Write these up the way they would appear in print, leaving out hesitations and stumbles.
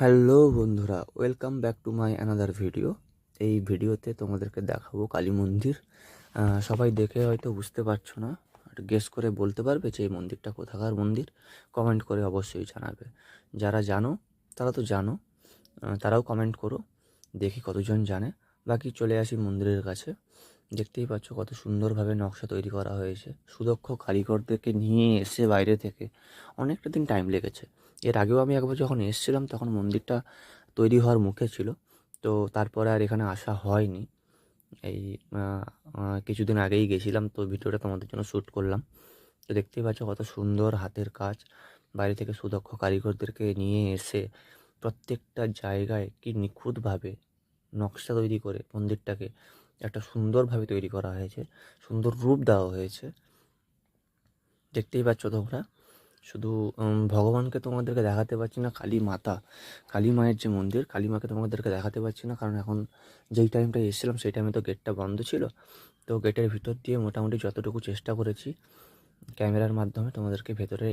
Hello বন্ধুরা, welcome back to my another video. এই ভিডিওতে তোমাদেরকে দেখাবো কালী মন্দির। সবাই দেখে হয়তো বুঝতে পারছো না, আর গেস করে বলতে পারবে যে এই মন্দিরটা কোথাকার মন্দির? কমেন্ট করে অবশ্যই জানাবে। যারা জানো তারা তো জানো, তারাও কমেন্ট করো, দেখি কতজন জানে। বাকি চলে আসি মন্দিরের কাছে। দেখতেই পাচ্ছ কত সুন্দরভাবে নকশা তৈরি করা হয়েছে। সুদক্ষ কারিগরদেরকে নিয়ে এসে বাইরে থেকে অনেকটা দিন টাইম লেগেছে। এর আগেও আমি একবার যখন এসেছিলাম তখন মন্দিরটা তৈরি হওয়ার মুখে ছিল। তো তারপরে আর এখানে আসা হয়নি। এই কিছুদিন আগেই গেছিলাম, তো ভিডিওটা তোমাদের জন্য শ্যুট করলাম। তো দেখতেই পাচ্ছ কত সুন্দর হাতের কাজ। বাইরে থেকে সুদক্ষ কারিগরদেরকে নিয়ে এসে প্রত্যেকটা জায়গায় কি নিখুঁতভাবে নকশা তৈরি করে মন্দিরটাকে একটা সুন্দরভাবে তৈরি করা হয়েছে, সুন্দর রূপ দেওয়া হয়েছে। দেখতেই পাচ্ছ তোমরা। শুধু ভগবানকে তোমাদেরকে দেখাতে পারছি না, কালী মাতা, কালী মায়ের যে মন্দির, কালী মাকে তোমাদেরকে দেখাতে পারছি না, কারণ এখন যেই টাইমটা এসেছিলাম সেই টাইমে তো গেটটা বন্ধ ছিল। তো গেটের ভিতর দিয়ে মোটামুটি যতটুকু চেষ্টা করেছি ক্যামেরার মাধ্যমে তোমাদেরকে ভেতরে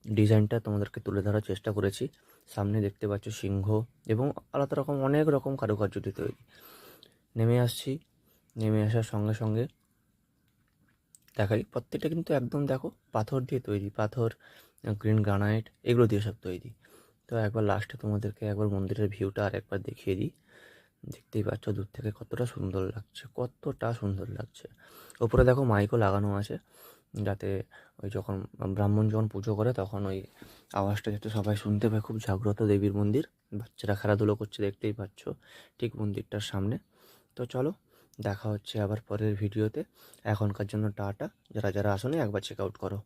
ডিজাইনটা তোমাদেরকে তুলে ধরার চেষ্টা করেছি। সামনে দেখতে পাচ্ছ সিংহ এবং আলাদা রকম অনেক রকম কারুকার্য দিয়ে তৈরি। নেমে আসছি, নেমে আসার সঙ্গে সঙ্গে দেখাই প্রত্যেকটা কিন্তু একদম দেখো পাথর দিয়ে তৈরি, পাথর, গ্রিন গ্রানাইট এগুলো দিয়ে সব তৈরি। তো একবার লাস্টে তোমাদেরকে একবার মন্দিরের ভিউটা আর একবার দেখিয়ে দিই। দেখতেই পাচ্ছ দূর থেকে কতটা সুন্দর লাগছে, কতটা সুন্দর লাগছে। ওপরে দেখো মাইকও লাগানো আছে, যাতে ওই যখন ব্রাহ্মণ যখন পুজো করে তখন ওই আওয়াজটা যাতে সবাই শুনতে পায়। খুব জাগ্রত দেবীর মন্দির, বাচ্চারা খেলাধুলো করছে দেখতেই পাচ্ছ ঠিক মন্দিরটার সামনে। তো চলো, দেখা হচ্ছে আবার পরের ভিডিওতে। এখনকার জন্য টাটা। যারা যারা আসোনি একবার চেক আউট করো।